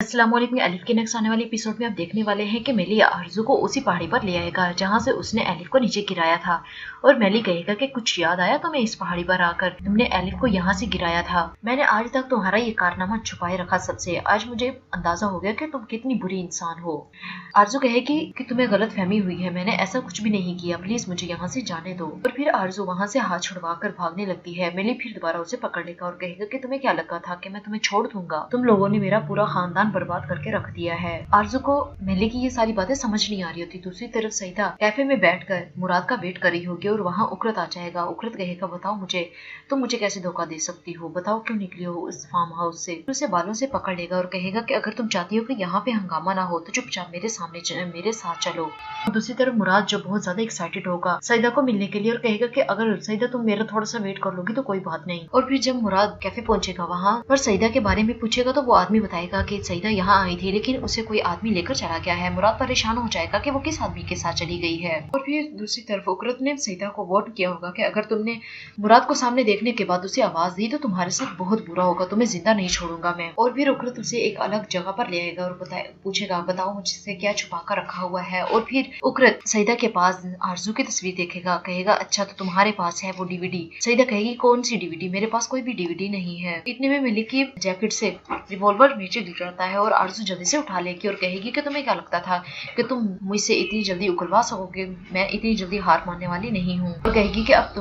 अस्सलाम वालेकुम। एलिफ के नेक्स्ट आने वाले एपिसोड में आप देखने वाले हैं कि मेली आरजू को उसी पहाड़ी पर ले आएगा जहां से उसने एलिफ को नीचे गिराया था और मेली कहेगा कि कुछ याद आया तुम्हें इस पहाड़ी पर आकर, तुमने एलिफ को यहाँ से गिराया था। मैंने आज तक तुम्हारा ये कारनामा छुपाए रखा सबसे, आज मुझे अंदाजा हो गया कि तुम कितनी बुरी इंसान हो। आरजू कहेगी कि तुम्हें गलत फहमी हुई है, मैंने ऐसा कुछ भी नहीं किया, प्लीज मुझे यहाँ से जाने दो। और फिर आरजू वहाँ से हाथ छुड़वा कर भागने लगती है। मेली फिर दोबारा उसे पकड़ लेगा और कहेगा कि तुम्हें क्या लगा था कि मैं तुम्हें छोड़ दूंगा, तुम लोगों ने मेरा पूरा खानदान बर्बाद करके रख दिया है। आरजू को मेली की ये सारी बातें समझ नहीं आ रही होती। दूसरी तरफ सईदा कैफे में बैठकर मुराद का वेट कर रही होगी और वहाँ उकरत आ जाएगा। उकरत कहेगा बताओ मुझे, तुम मुझे कैसे धोखा दे सकती हो, बताओ क्यों निकली हो उस फार्म हाउस से। उसे बालों से पकड़ लेगा और कहेगा कि अगर तुम चाहती हो कि यहाँ पे हंगामा ना हो तो चुपचाप मेरे सामने मेरे साथ चलो। दूसरी तरफ मुराद जो बहुत ज्यादा एक्साइटेड होगा सईदा को मिलने के लिए और कहेगा कि अगर सईदा तुम मेरा थोड़ा सा वेट कर लोगी तो कोई बात नहीं। और फिर जब मुराद कैफे पहुंचेगा वहाँ पर सईदा के बारे में पूछेगा तो वो आदमी बताएगा कि सईदा यहाँ आई थी लेकिन उसे कोई आदमी लेकर चला गया है। मुराद परेशान हो जाएगा कि वो किस आदमी के साथ चली गई है। और फिर दूसरी तरफ उकरत ने सईदा को वार्न किया होगा कि अगर तुमने मुराद को सामने देखने के बाद उसे आवाज दी तो तुम्हारे साथ बहुत बुरा होगा, तुम्हें जिंदा नहीं छोड़ूंगा मैं। और फिर उकरत उसे एक अलग जगह पर ले आएगा और पूछेगा बताओ मुझसे क्या छुपा कर रखा हुआ है। और फिर उकरत सईदा के पास आरजू की तस्वीर देखेगा, कहेगा अच्छा तो तुम्हारे पास है वो डीवीडी। सईदा कहेगी कौन सी डीवीडी, मेरे पास कोई भी डीवीडी नहीं है। इतने में मिली की जैकेट से रिवॉल्वर नीचे गिर जाता है और आरजू जल्दी से उठा लेगी और कहेगी कि तुम्हें क्या लगता था कि तुम मुझसे इतनी जल्दी उगलवा सकोगे, मैं इतनी जल्दी हार मानने वाली नहीं हूँ। और कहेगी कि अब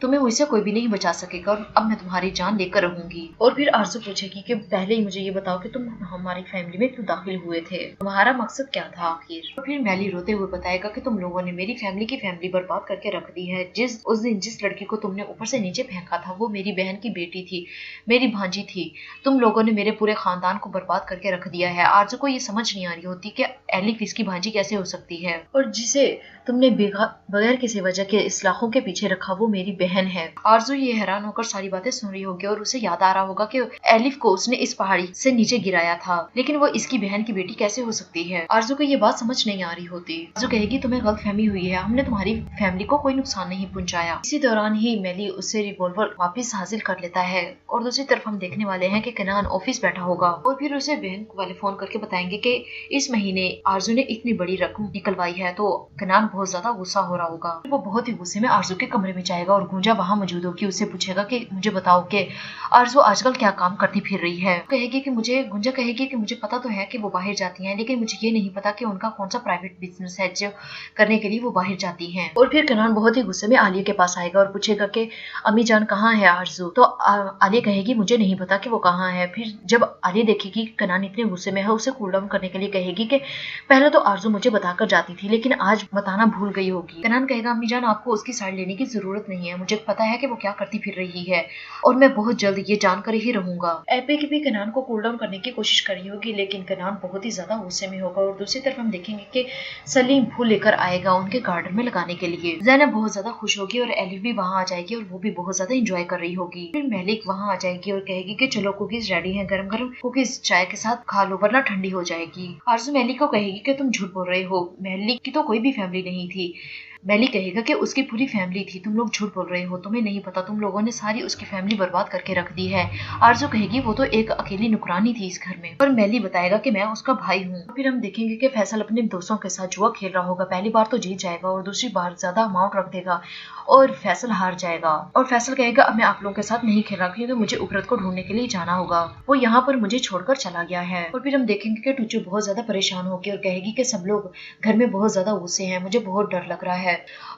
तुम्हें मुझसे कोई भी नहीं बचा सकेगा और अब मैं तुम्हारी जान लेकर रहूंगी। और फिर आरजू पूछेगी कि पहले ही मुझे ये बताओ कि तुम हमारी फैमिली में क्यों दाखिल हुए थे, तुम्हारा मकसद क्या था आखिर। और फिर मैली रोते हुए बताएगा कि तुम लोगों ने मेरी फैमिली बर्बाद करके रख दी है। उस दिन जिस लड़की को तुमने ऊपर से नीचे फेंका था वो मेरी बहन की बेटी थी, मेरी भांजी थी, तुम लोगों ने मेरे पूरे खानदान को बर्बाद करके रख दिया है। आरजू को ये समझ नहीं आ रही होती कि एलिफ इसकी भांजी कैसे हो सकती है और जिसे तुमने बगैर किसी वजह के इस्लाहों के पीछे रखा वो मेरी बहन है। आरजू ये हैरान होकर सारी बातें सुन रही होगी और उसे याद आ रहा होगा कि एलिफ को उसने इस पहाड़ी से नीचे गिराया था लेकिन वो इसकी बहन की बेटी कैसे हो सकती है। आरजू को ये बात समझ नहीं आ रही होती। आरजू कहेगी तुम्हें गलतफहमी हुई है, हमने तुम्हारी फैमिली को कोई नुकसान नहीं पहुंचाया। इसी दौरान ही मेली उससे रिवॉल्वर वापस हासिल कर लेता है और दूसरी तरफ हम देखने वाले हैं कि कनान ऑफिस बैठा होगा और फिर उसे बैंक वाले फोन करके बताएंगे कि इस महीने आरजू ने इतनी बड़ी रकम निकलवाई है। तो कनान बहुत ज्यादा गुस्सा हो रहा होगा, वो बहुत ही गुस्से में आरजू के कमरे में जाएगा और गुंजा वहाँ मौजूद होगी। उससे पूछेगा कि मुझे बताओ कि आरजू आजकल क्या काम करती फिर रही है। गुंजा कहेगी कि मुझे पता तो है कि वो बाहर जाती हैं लेकिन मुझे ये नहीं पता कि उनका कौन सा प्राइवेट बिजनेस है जो करने के लिए वो बाहर जाती हैं। और फिर कनान बहुत ही गुस्से में आलिया के पास आएगा और पूछेगा कि अम्मी जान कहाँ है आरजू। तो आलिया कहेगी मुझे नहीं पता कि वो कहाँ है। फिर जब आलिया देखेगी कनान इतने गुस्से में है उसे कूल डाउन करने के लिए कहेगी कि पहले तो आरजू मुझे बताकर जाती थी लेकिन आज बताना भूल गई होगी। कनान कहेगा अम्मी जान आपको उसकी साइड लेने की जरूरत नहीं है, मुझे पता है कि वो क्या करती फिर रही है और मैं बहुत जल्द ये जानकर ही रहूंगा। एपे की भी कनान को कूल डाउन करने की कोशिश करी होगी लेकिन कनान बहुत ही ज्यादा गुस्से में होगा। और दूसरी तरफ हम देखेंगे कि सलीम फूल लेकर आएगा उनके गार्डन में लगाने के लिए। ज़ैनब बहुत ज्यादा खुश होगी और एलिफ भी वहाँ आ जाएगी और वो भी बहुत ज्यादा एंजॉय कर रही होगी। फिर मेलिक वहाँ आ जाएगी और कहेगी कि चलो कुकीज रेडी है, गरम गरम कुकीज चाय के साथ खा लो वरना ठंडी हो जाएगी। आरजू मेलिक को कहेगी कि तुम झूठ बोल रहे हो, मेलिक की तो कोई भी फैमिली नहीं थी। मेली कहेगा कि उसकी पूरी फैमिली थी, तुम लोग झूठ बोल रहे हो, तुम्हें नहीं पता, तुम लोगों ने सारी उसकी फैमिली बर्बाद करके रख दी है। आरजू कहेगी वो तो एक अकेली नुकरानी थी इस घर में। और मेली बताएगा कि मैं उसका भाई हूँ। फिर हम देखेंगे कि फैसल अपने दोस्तों के साथ जुआ खेल रहा होगा, पहली बार तो जीत जाएगा और दूसरी बार ज्यादा अमाउंट रख देगा और फैसल हार जाएगा। और फैसल कहेगा अब मैं आप लोगों के साथ नहीं खेल रहा क्योंकि मुझे उकरत को ढूंढने के लिए जाना होगा, वो यहाँ पर मुझे छोड़कर चला गया है। और फिर हम देखेंगे कि टूचू बहुत ज्यादा परेशान होगी और कहेगी कि सब लोग घर में बहुत ज्यादा गुस्से हैं, मुझे बहुत डर लग रहा है।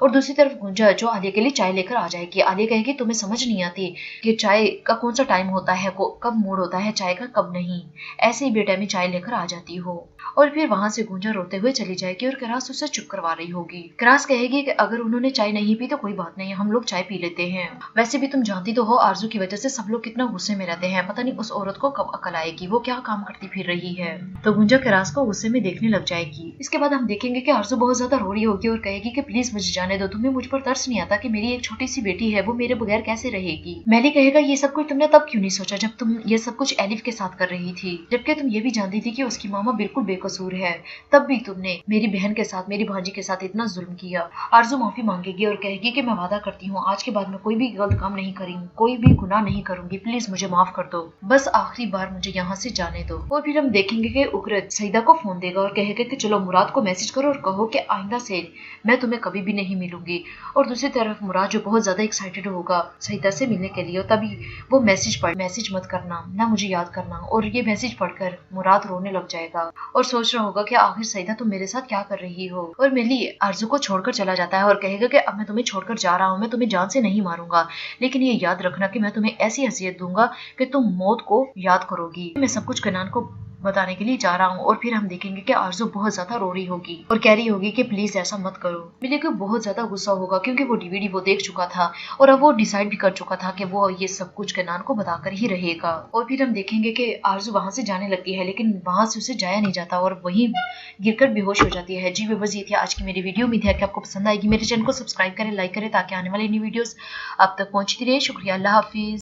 और दूसरी तरफ गुंजा जो आलिया के लिए चाय लेकर आ जाएगी। आलिया कहेगी तुम्हें समझ नहीं आती कि चाय का कौन सा टाइम होता है, कब मूड होता है चाय का कब नहीं, ऐसे ही बेटाइमी चाय लेकर आ जाती हो। और फिर वहां से गुंजा रोते हुए चली जाएगी और क्रास उसे चुप करवा रही होगी। क्रास कहेगी कि अगर उन्होंने चाय नहीं पी तो कोई बात नहीं, हम लोग चाय पी लेते हैं, वैसे भी तुम जानती तो हो आरजू की वजह से सब लोग कितना गुस्से में रहते हैं, पता नहीं उस औरत को कब अकल आएगी, वो क्या काम करती फिर रही है। तो गुंजा क्रास को गुस्से में देखने लग जाएगी। इसके बाद हम देखेंगे कि आरजू बहुत ज्यादा रो रही होगी और कहेगी कि प्लीज मुझे जाने दो, तुम्हें मुझ पर तरस नहीं आता कि मेरी एक छोटी सी बेटी है वो मेरे बगैर कैसे रहेगी। मैली कहेगा ये सब कुछ तुमने तब क्यों नहीं सोचा जब तुम ये सब कुछ एलिफ के साथ कर रही थी, जबकि तुम ये भी जानती थी कि उसकी मामा बिल्कुल बेकसूर है, तब भी तुमने मेरी बहन के साथ, मेरी भांजी के साथ इतना जुल्म किया। आरजू माफी मांगेगी और कहेगी कि मैं वादा करती हूँ आज के बाद मैं कोई भी गलत काम नहीं करूंगी, कोई भी गुनाह नहीं करूंगी, प्लीज मुझे माफ कर दो, बस आखिरी बार मुझे यहाँ से जाने दो। और फिर हम देखेंगे कि उकरत सईदा को फोन देगा और कहेगा कि चलो मुराद को मैसेज करो और कहो कि आइंदा से मैं तुम्हें कभी भी नहीं मिलूंगी। और दूसरी तरफ मुराद जो बहुत ज्यादा एक्साइटेड होगा सईदा से मिलने के लिए, तभी वो मैसेज मत करना, ना मुझे याद करना। और ये मैसेज पढ़कर मुराद रोने लग जाएगा और सोच रहा होगा कि आखिर सईदा तुम मेरे साथ क्या कर रही हो। और मिली आरजू को छोड़कर चला जाता है और कहेगा कि अब मैं तुम्हें छोड़कर जा रहा हूँ, मैं तुम्हें जान से नहीं मारूंगा, लेकिन ये याद रखना कि मैं तुम्हें ऐसी हैसियत दूंगा कि तुम मौत को याद करोगी। मैं सब कुछ कनान को बताने के लिए जा रहा हूँ। और फिर हम देखेंगे कि आरजू बहुत ज्यादा रो रही होगी और कह रही होगी कि प्लीज ऐसा मत करो। मिली को बहुत ज्यादा गुस्सा होगा क्योंकि वो डीवीडी वो देख चुका था और अब वो डिसाइड भी कर चुका था कि वो ये सब कुछ कनान को बताकर ही रहेगा। और फिर हम देखेंगे कि आरजू वहां से जाने लगती है, लेकिन वहां से उसे जाया नहीं जाता और वहीं गिरकर बेहोश हो जाती है। जी बस ये थी आज की मेरी वीडियो। उम्मीद है कि आपको पसंद आएगी। मेरे चैनल को सब्सक्राइब करें, लाइक करें ताकि आने वाली नई वीडियोस आप तक पहुंचती रहे। शुक्रिया, अल्लाह हाफिज।